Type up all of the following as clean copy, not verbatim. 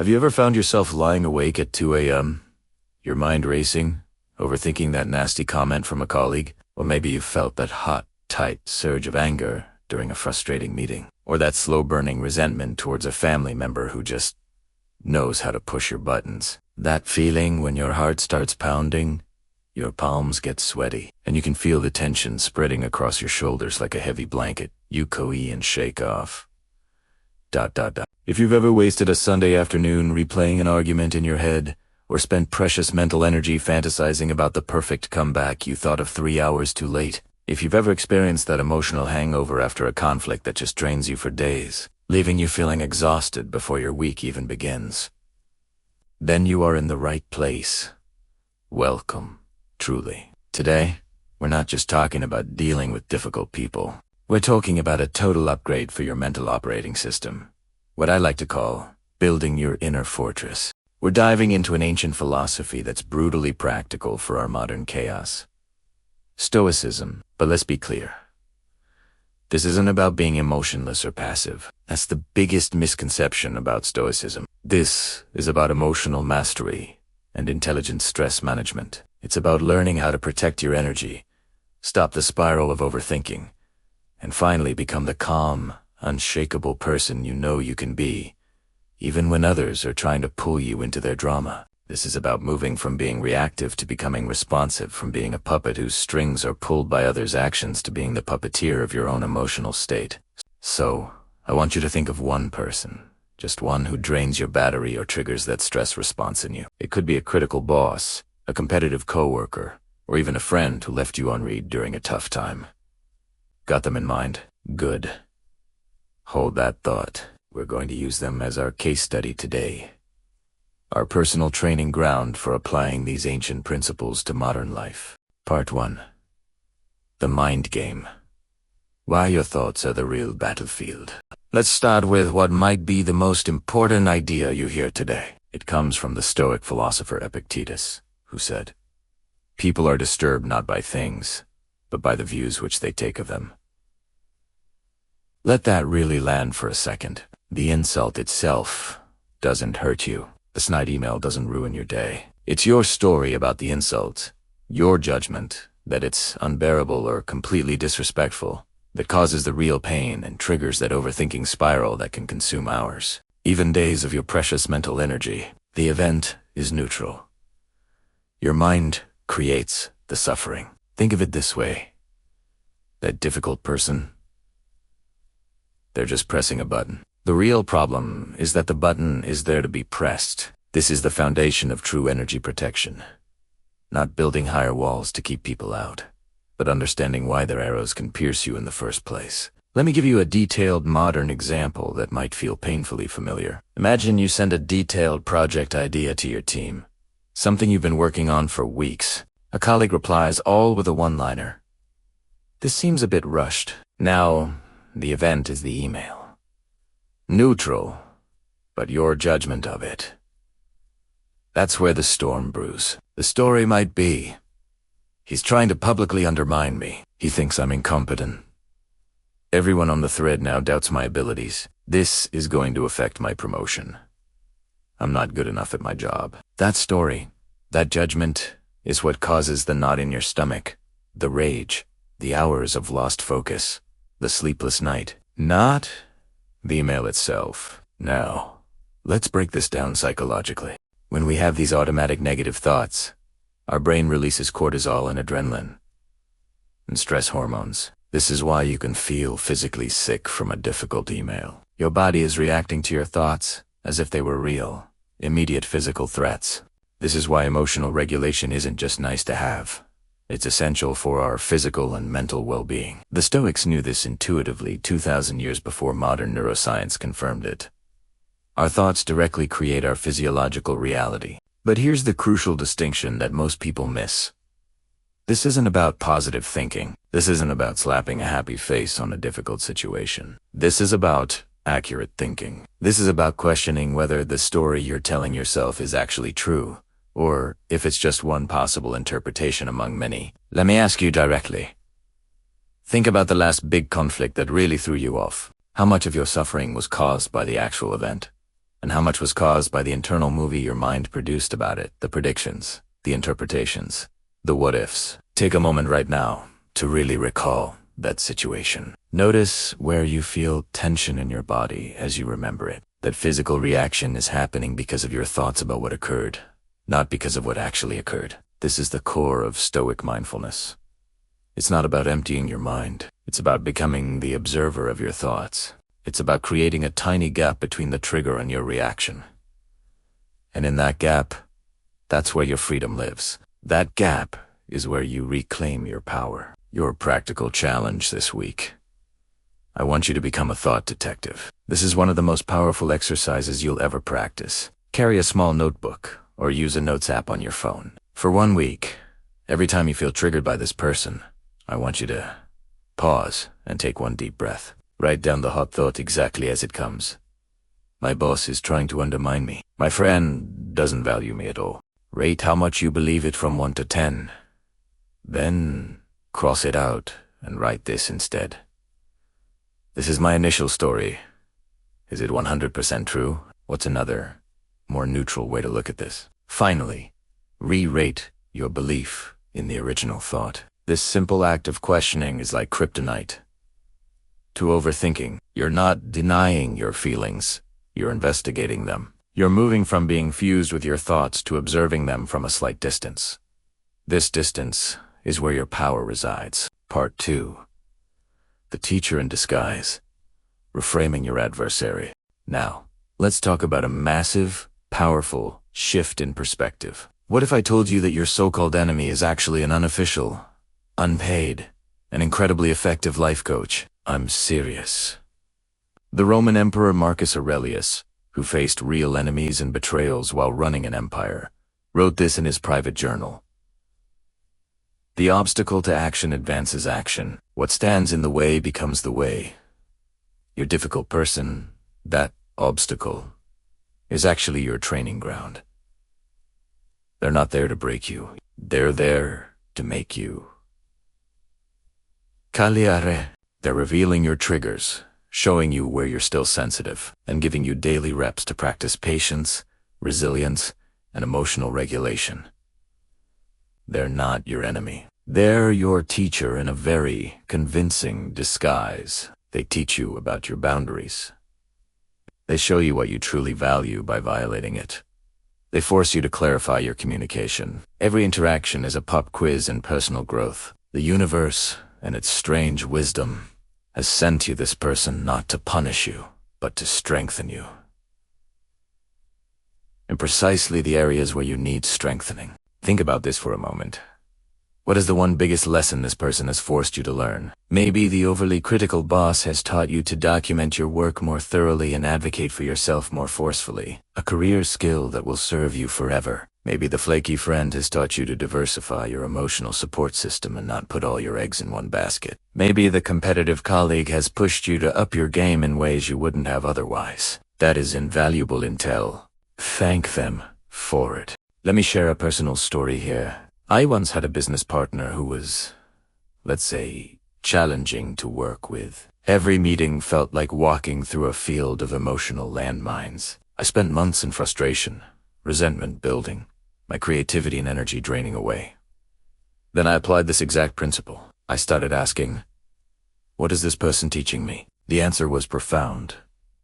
Have you ever found yourself lying awake at 2 a.m., your mind racing, overthinking that nasty comment from a colleague? Or maybe you felt that hot, tight surge of anger during a frustrating meeting, or that slow-burning resentment towards a family member who just knows how to push your buttons. That feeling when your heart starts pounding, your palms get sweaty, and you can feel the tension spreading across your shoulders like a heavy blanket you coe and shake off. ... If you've ever wasted a Sunday afternoon replaying an argument in your head, or spent precious mental energy fantasizing about the perfect comeback you thought of 3 hours too late, if you've ever experienced that emotional hangover after a conflict that just drains you for days, leaving you feeling exhausted before your week even begins, then you are in the right place. Welcome, truly. Today, we're not just talking about dealing with difficult people. We're talking about a total upgrade for your mental operating system. What I like to call building your inner fortress. We're diving into an ancient philosophy that's brutally practical for our modern chaos. Stoicism. But let's be clear. This isn't about being emotionless or passive. That's the biggest misconception about Stoicism. This is about emotional mastery and intelligent stress management. It's about learning how to protect your energy, stop the spiral of overthinking, and finally become the calm, unshakable person you know you can be, even when others are trying to pull you into their drama. This is about moving from being reactive to becoming responsive, from being a puppet whose strings are pulled by others' actions to being the puppeteer of your own emotional state. So, I want you to think of one person, just one who drains your battery or triggers that stress response in you. It could be a critical boss, a competitive coworker, or even a friend who left you on read during a tough time. Got them in mind? Good. Hold that thought. We're going to use them as our case study today. Our personal training ground for applying these ancient principles to modern life. Part 1. The mind game. Why your thoughts are the real battlefield. Let's start with what might be the most important idea you hear today. It comes from the Stoic philosopher Epictetus, who said, "People are disturbed not by things, but by the views which they take of them." Let that really land for a second. The insult itself doesn't hurt you. The snide email doesn't ruin your day. It's your story about the insult, your judgment that it's unbearable or completely disrespectful, that causes the real pain and triggers that overthinking spiral that can consume hours, even days of your precious mental energy. The event is neutral. Your mind creates the suffering. Think of it this way. That difficult person, they're just pressing a button. The real problem is that the button is there to be pressed. This is the foundation of true energy protection. Not building higher walls to keep people out, but understanding why their arrows can pierce you in the first place. Let me give you a detailed modern example that might feel painfully familiar. Imagine you send a detailed project idea to your team, something you've been working on for weeks. A colleague replies all with a one-liner. "This seems a bit rushed." Now, the event is the email. Neutral, but your judgment of it. That's where the storm brews. The story might be, "He's trying to publicly undermine me. He thinks I'm incompetent. Everyone on the thread now doubts my abilities. This is going to affect my promotion. I'm not good enough at my job." That story, that judgment, is what causes the knot in your stomach, the rage, the hours of lost focus, the sleepless night. Not the email itself. Now, let's break this down psychologically. When we have these automatic negative thoughts, our brain releases cortisol and adrenaline and stress hormones. This is why you can feel physically sick from a difficult email. Your body is reacting to your thoughts as if they were real, immediate physical threats. This is why emotional regulation isn't just nice to have. It's essential for our physical and mental well-being. The Stoics knew this intuitively 2,000 years before modern neuroscience confirmed it. Our thoughts directly create our physiological reality. But here's the crucial distinction that most people miss. This isn't about positive thinking. This isn't about slapping a happy face on a difficult situation. This is about accurate thinking. This is about questioning whether the story you're telling yourself is actually true, or if it's just one possible interpretation among many. Let me ask you directly. Think about the last big conflict that really threw you off. How much of your suffering was caused by the actual event? and how much was caused by the internal movie your mind produced about it, the predictions, the interpretations, the what-ifs. Take a moment right now to really recall that situation. Notice where you feel tension in your body as you remember it. That physical reaction is happening because of your thoughts about what occurred, not because of what actually occurred. This is the core of Stoic mindfulness. It's not about emptying your mind. It's about becoming the observer of your thoughts. It's about creating a tiny gap between the trigger and your reaction. And in that gap, that's where your freedom lives. That gap is where you reclaim your power. Your practical challenge this week: I want you to become a thought detective. This is one of the most powerful exercises you'll ever practice. Carry a small notebook or use a notes app on your phone. For 1 week, every time you feel triggered by this person, I want you to pause and take one deep breath. Write down the hot thought exactly as it comes. My boss is trying to undermine me. My friend doesn't value me at all. Rate how much you believe it from 1 to 10. Then cross it out and write this instead. This is my initial story. Is it 100% true? What's another, more neutral way to look at this? Finally, re-rate your belief in the original thought. This simple act of questioning is like kryptonite to overthinking. You're not denying your feelings, you're investigating them. You're moving from being fused with your thoughts to observing them from a slight distance. This distance is where your power resides. Part 2. The teacher in disguise. Reframing your adversary. Now, let's talk about a massive, powerful shift in perspective. What if I told you that your so-called enemy is actually an unofficial, unpaid, and incredibly effective life coach? I'm serious. The Roman Emperor Marcus Aurelius, who faced real enemies and betrayals while running an empire, wrote this in his private journal. The obstacle to action advances action. What stands in the way becomes the way. Your difficult person, that obstacle, is actually your training ground. They're not there to break you. They're there to make you. Cagliare. They're revealing your triggers, showing you where you're still sensitive, and giving you daily reps to practice patience, resilience, and emotional regulation. They're not your enemy. They're your teacher in a very convincing disguise. They teach you about your boundaries. They show you what you truly value by violating it. They force you to clarify your communication. Every interaction is a pop quiz in personal growth. The universe, and its strange wisdom, has sent you this person not to punish you, but to strengthen you. In precisely the areas where you need strengthening. Think about this for a moment. What is the one biggest lesson this person has forced you to learn? Maybe the overly critical boss has taught you to document your work more thoroughly and advocate for yourself more forcefully. A career skill that will serve you forever. Maybe the flaky friend has taught you to diversify your emotional support system and not put all your eggs in one basket. Maybe the competitive colleague has pushed you to up your game in ways you wouldn't have otherwise. That is invaluable intel. Thank them for it. Let me share a personal story here. I once had a business partner who was, let's say, challenging to work with. Every meeting felt like walking through a field of emotional landmines. I spent months in frustration, resentment building, my creativity and energy draining away. Then I applied this exact principle. I started asking, what is this person teaching me? The answer was profound.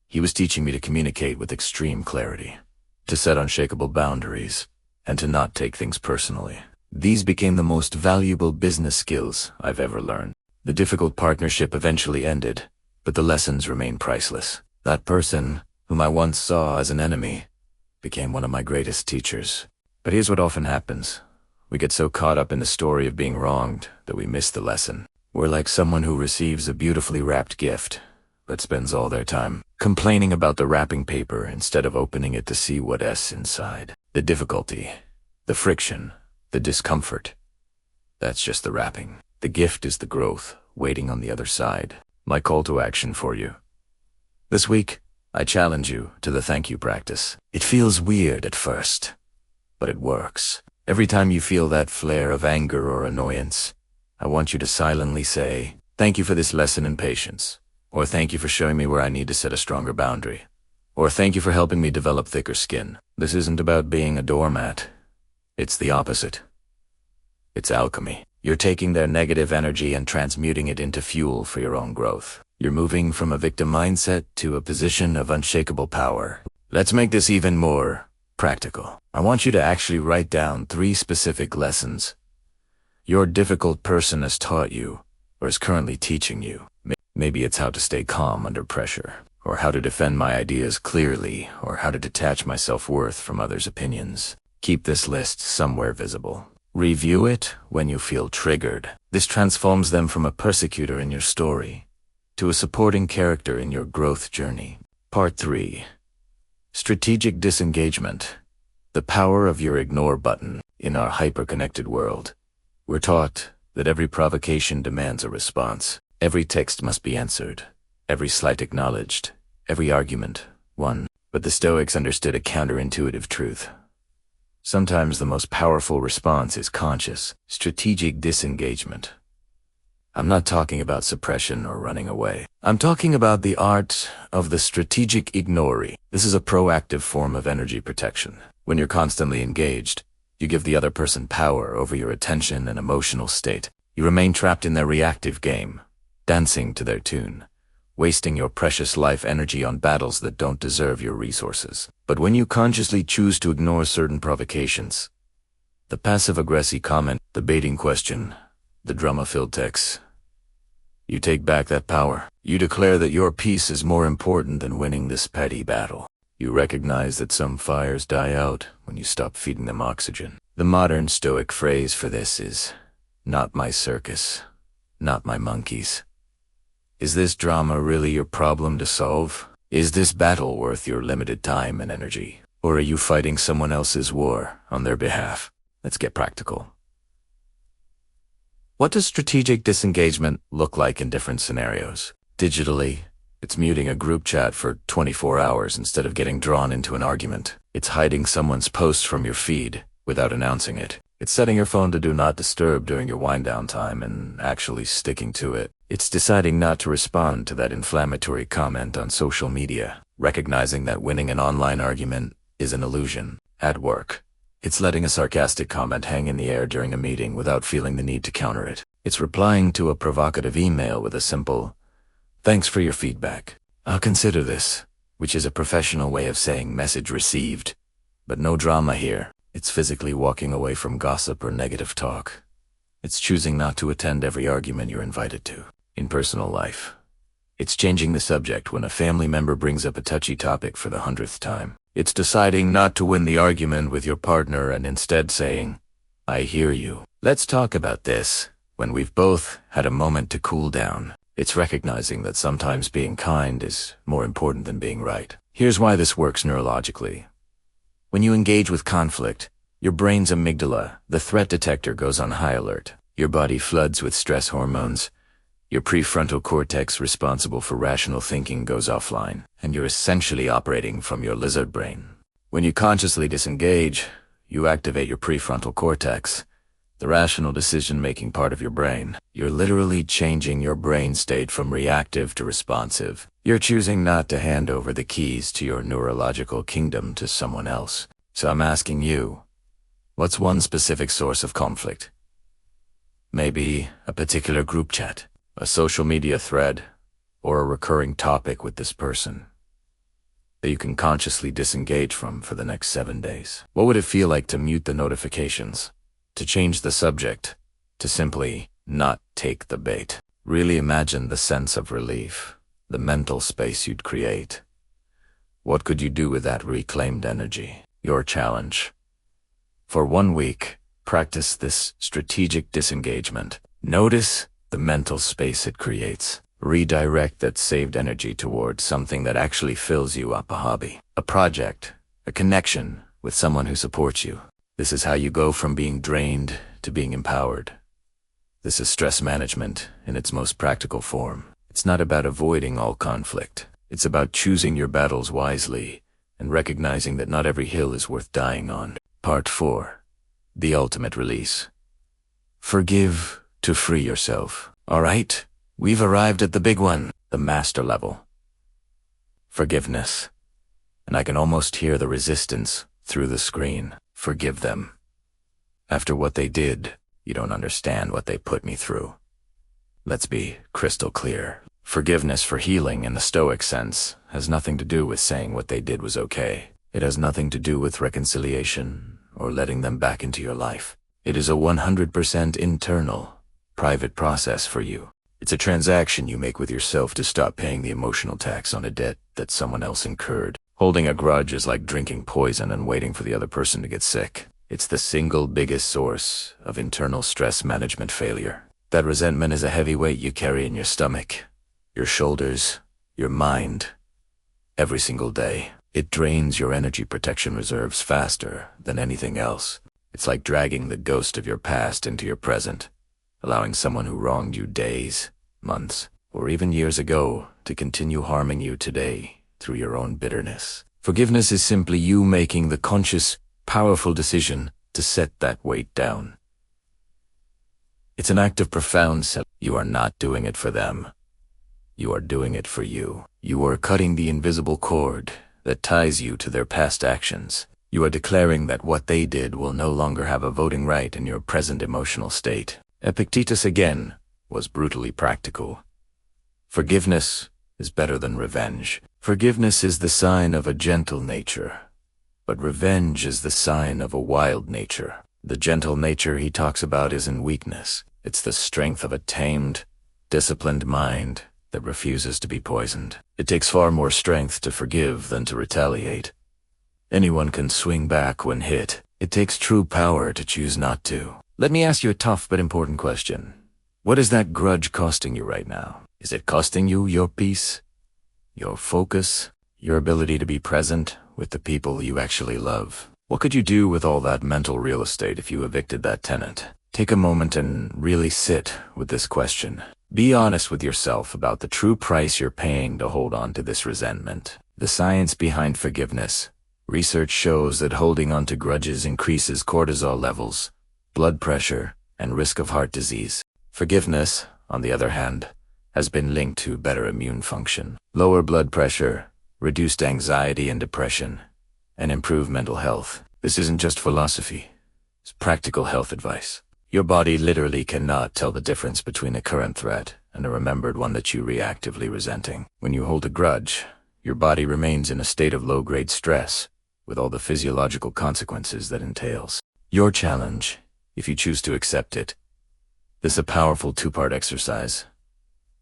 He was teaching me to communicate with extreme clarity, to set unshakable boundaries, and to not take things personally. These became the most valuable business skills I've ever learned. The difficult partnership eventually ended, but the lessons remain priceless. That person, whom I once saw as an enemy, became one of my greatest teachers. But here's what often happens. We get so caught up in the story of being wronged that we miss the lesson. We're like someone who receives a beautifully wrapped gift, but spends all their time complaining about the wrapping paper instead of opening it to see what's inside. The difficulty, the friction, the discomfort. That's just the wrapping. The gift is the growth, waiting on the other side. My call to action for you. This week, I challenge you to the thank you practice. It feels weird at first, but it works. Every time you feel that flare of anger or annoyance, I want you to silently say, thank you for this lesson in patience, or thank you for showing me where I need to set a stronger boundary, Or thank you for helping me develop thicker skin. This isn't about being a doormat. It's the opposite. It's alchemy. You're taking their negative energy and transmuting it into fuel for your own growth. You're moving from a victim mindset to a position of unshakable power. Let's make this even more practical. I want you to actually write down 3 specific lessons your difficult person has taught you or is currently teaching you. Maybe it's how to stay calm under pressure, or how to defend my ideas clearly, or how to detach my self-worth from others' opinions. Keep this list somewhere visible. Review it when you feel triggered. This transforms them from a persecutor in your story to a supporting character in your growth journey. Part 3. Strategic disengagement. The power of your ignore button. In our hyper-connected world, we're taught that every provocation demands a response. Every text must be answered, every slight acknowledged, every argument won. But the Stoics understood a counterintuitive truth. Sometimes the most powerful response is conscious, strategic disengagement. I'm not talking about suppression or running away. I'm talking about the art of the strategic ignoring. This is a proactive form of energy protection. When you're constantly engaged, you give the other person power over your attention and emotional state. You remain trapped in their reactive game, dancing to their tune, wasting your precious life energy on battles that don't deserve your resources. But when you consciously choose to ignore certain provocations, the passive-aggressive comment, the baiting question, the drama-filled text, you take back that power. You declare that your peace is more important than winning this petty battle. You recognize that some fires die out when you stop feeding them oxygen. The modern Stoic phrase for this is, not my circus, not my monkeys. Is this drama really your problem to solve? Is this battle worth your limited time and energy? Or are you fighting someone else's war on their behalf? Let's get practical. What does strategic disengagement look like in different scenarios? Digitally, it's muting a group chat for 24 hours instead of getting drawn into an argument. It's hiding someone's post from your feed without announcing it. It's setting your phone to do not disturb during your wind-down time and actually sticking to it. It's deciding not to respond to that inflammatory comment on social media, recognizing that winning an online argument is an illusion. At work, it's letting a sarcastic comment hang in the air during a meeting without feeling the need to counter it. It's replying to a provocative email with a simple, "Thanks for your feedback. I'll consider this," which is a professional way of saying message received. But no drama here. It's physically walking away from gossip or negative talk. It's choosing not to attend every argument you're invited to. In personal life, it's changing the subject when a family member brings up a touchy topic for the 100th time. It's deciding not to win the argument with your partner and instead saying, "I hear you. Let's talk about this," when we've both had a moment to cool down. It's recognizing that sometimes being kind is more important than being right. Here's why this works neurologically. When you engage with conflict, your brain's amygdala, the threat detector, goes on high alert. Your body floods with stress hormones. Your prefrontal cortex, responsible for rational thinking, goes offline, and you're essentially operating from your lizard brain. When you consciously disengage, you activate your prefrontal cortex, the rational decision-making part of your brain. You're literally changing your brain state from reactive to responsive. You're choosing not to hand over the keys to your neurological kingdom to someone else. So I'm asking you, what's one specific source of conflict? Maybe a particular group chat, a social media thread, or a recurring topic with this person that you can consciously disengage from for the next 7 days. What would it feel like to mute the notifications? To change the subject, to simply not take the bait? Really imagine the sense of relief, the mental space you'd create. What could you do with that reclaimed energy? Your challenge. For 1 week, practice this strategic disengagement. Notice the mental space it creates. Redirect that saved energy towards something that actually fills you up, a hobby, a project, a connection with someone who supports you. This is how you go from being drained to being empowered. This is stress management in its most practical form. It's not about avoiding all conflict. It's about choosing your battles wisely and recognizing that not every hill is worth dying on. Part 4. The ultimate release. Forgive to free yourself. All right, we've arrived at the big one, the master level. Forgiveness. and I can almost hear the resistance through the screen. Forgive them. After what they did, you don't understand what they put me through. Let's be crystal clear. Forgiveness for healing in the Stoic sense has nothing to do with saying what they did was okay. It has nothing to do with reconciliation or letting them back into your life. It is a 100% internal, private process for you. It's a transaction you make with yourself to stop paying the emotional tax on a debt that someone else incurred. Holding a grudge is like drinking poison and waiting for the other person to get sick. It's the single biggest source of internal stress management failure. That resentment is a heavy weight you carry in your stomach, your shoulders, your mind, every single day. It drains your energy protection reserves faster than anything else. It's like dragging the ghost of your past into your present, allowing someone who wronged you days, months, or even years ago to continue harming you today through your own bitterness. Forgiveness is simply you making the conscious, powerful decision to set that weight down. It's an act of profound self. You are not doing it for them. You are doing it for you. You are cutting the invisible cord that ties you to their past actions. You are declaring that what they did will no longer have a voting right in your present emotional state. Epictetus again was brutally practical. Forgiveness is better than revenge. Forgiveness is the sign of a gentle nature, but revenge is the sign of a wild nature. The gentle nature he talks about isn't weakness. It's the strength of a tamed, disciplined mind that refuses to be poisoned. It takes far more strength to forgive than to retaliate. Anyone can swing back when hit. It takes true power to choose not to. Let me ask you a tough but important question. What is that grudge costing you right now? Is it costing you your peace, your focus, your ability to be present with the people you actually love? What could you do with all that mental real estate if you evicted that tenant? Take a moment and really sit with this question. Be honest with yourself about the true price you're paying to hold on to this resentment. The science behind forgiveness. Research shows that holding on to grudges increases cortisol levels, blood pressure, and risk of heart disease. Forgiveness, on the other hand, has been linked to better immune function, lower blood pressure, reduced anxiety and depression, and improved mental health. This isn't just philosophy. It's practical health advice. Your body literally cannot tell the difference between a current threat and a remembered one that you reactively resenting. When you hold a grudge, your body remains in a state of low-grade stress, with all the physiological consequences that entails. Your challenge, if you choose to accept it, this is a powerful two-part exercise.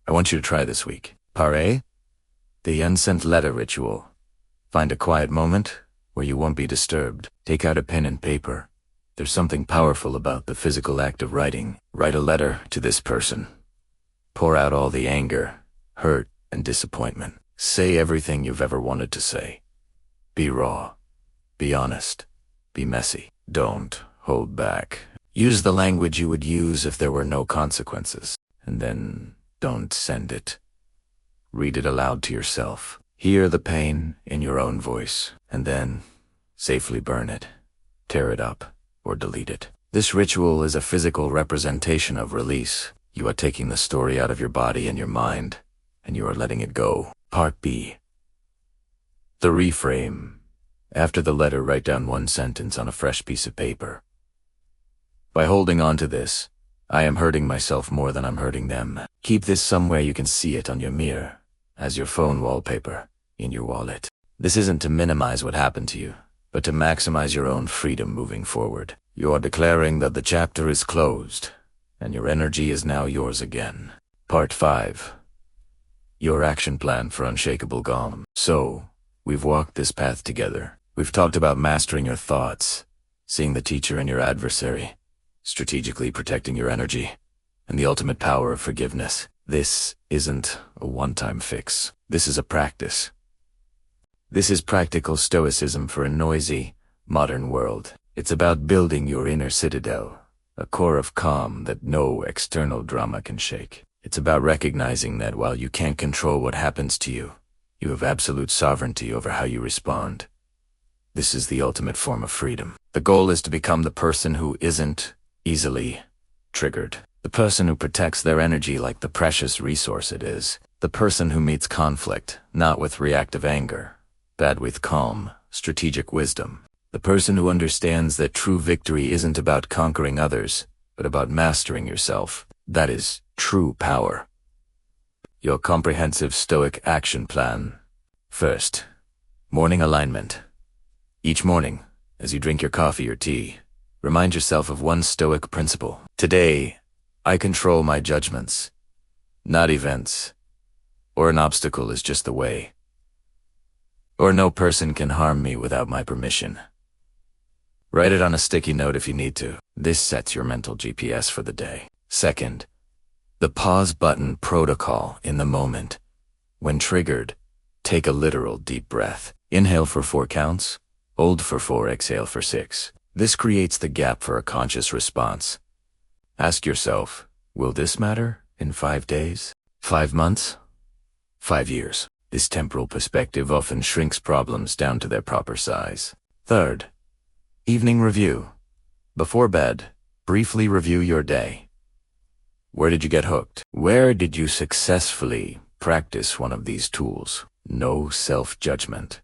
I want you to try this week. Pare, the unsent letter ritual. Find a quiet moment where you won't be disturbed. Take out a pen and paper. There's something powerful about the physical act of writing. Write a letter to this person. Pour out all the anger, hurt, and disappointment. Say everything you've ever wanted to say. Be raw. Be honest. Be messy. Don't hold back. Use the language you would use if there were no consequences. And then don't send it. Read it aloud to yourself. Hear the pain in your own voice. And then safely burn it. Tear it up. Or delete it. This ritual is a physical representation of release. You are taking the story out of your body and your mind, and you are letting it go. Part B. The reframe. After the letter, write down one sentence on a fresh piece of paper. By holding on to this, I am hurting myself more than I'm hurting them. Keep this somewhere you can see it on your mirror, as your phone wallpaper, in your wallet. This isn't to minimize what happened to you, but to maximize your own freedom moving forward. You are declaring that the chapter is closed, and your energy is now yours again. Part 5. Your action plan for unshakable calm. So, we've walked this path together. We've talked about mastering your thoughts, seeing the teacher in your adversary, strategically protecting your energy, and the ultimate power of forgiveness. This isn't a one-time fix. This is a practice. This is practical stoicism for a noisy, modern world. It's about building your inner citadel, a core of calm that no external drama can shake. It's about recognizing that while you can't control what happens to you, you have absolute sovereignty over how you respond. This is the ultimate form of freedom. The goal is to become the person who isn't easily triggered. The person who protects their energy like the precious resource it is. The person who meets conflict, not with reactive anger, bad with calm, strategic wisdom. The person who understands that true victory isn't about conquering others, but about mastering yourself. That is true power. Your comprehensive Stoic action plan. First, morning alignment. Each morning, as you drink your coffee or tea, remind yourself of one Stoic principle. Today, I control my judgments, not events, or an obstacle is just the way, or no person can harm me without my permission. Write it on a sticky note if you need to. This sets your mental GPS for the day. Second, the pause button protocol in the moment. When triggered, take a literal deep breath. Inhale for 4 counts, hold for 4, exhale for 6. This creates the gap for a conscious response. Ask yourself, will this matter in 5 days? 5 months? 5 years? This temporal perspective often shrinks problems down to their proper size. Third, evening review. Before bed, briefly review your day. Where did you get hooked? Where did you successfully practice one of these tools? No self-judgment,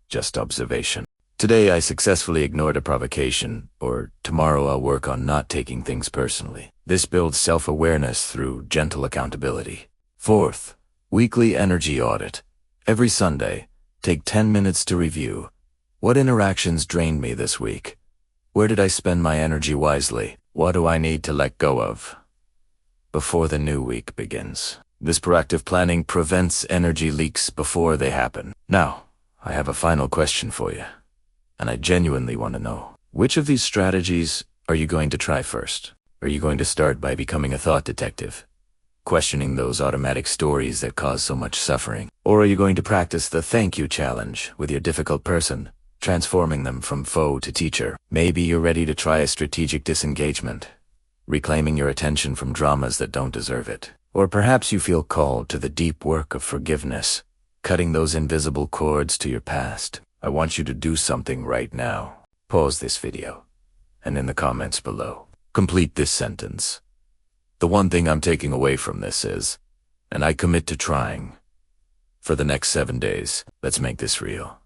just observation. Today I successfully ignored a provocation, or tomorrow I'll work on not taking things personally. This builds self-awareness through gentle accountability. Fourth, weekly energy audit. Every Sunday, take 10 minutes to review. What interactions drained me this week? Where did I spend my energy wisely? What do I need to let go of before the new week begins? This proactive planning prevents energy leaks before they happen. Now, I have a final question for you, and I genuinely want to know. Which of these strategies are you going to try first? Are you going to start by becoming a thought detective, questioning those automatic stories that cause so much suffering? Or are you going to practice the thank you challenge with your difficult person, transforming them from foe to teacher? Maybe you're ready to try a strategic disengagement, reclaiming your attention from dramas that don't deserve it. Or perhaps you feel called to the deep work of forgiveness, cutting those invisible cords to your past. I want you to do something right now. Pause this video, and in the comments below, complete this sentence. The one thing I'm taking away from this is, and I commit to trying, for the next 7 days. Let's make this real.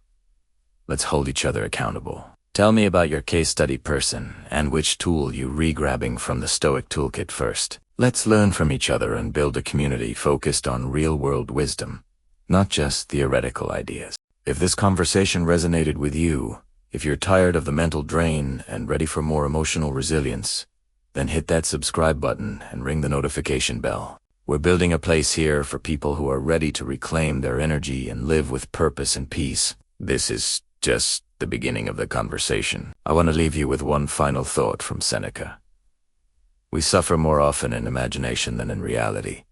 Let's hold each other accountable. Tell me about your case study person and which tool you re-grabbing from the Stoic toolkit first. Let's learn from each other and build a community focused on real-world wisdom, not just theoretical ideas. If this conversation resonated with you, if you're tired of the mental drain and ready for more emotional resilience, then hit that subscribe button and ring the notification bell. We're building a place here for people who are ready to reclaim their energy and live with purpose and peace. This is just the beginning of the conversation. I want to leave you with one final thought from Seneca. We suffer more often in imagination than in reality.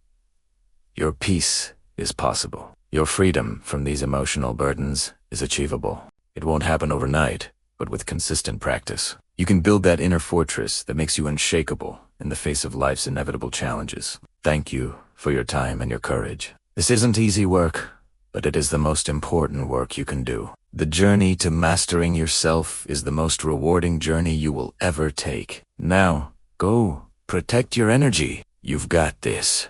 Your peace is possible. Your freedom from these emotional burdens is achievable. It won't happen overnight, but with consistent practice, you can build that inner fortress that makes you unshakable in the face of life's inevitable challenges. Thank you for your time and your courage. This isn't easy work, but it is the most important work you can do. The journey to mastering yourself is the most rewarding journey you will ever take. Now, go protect your energy. You've got this.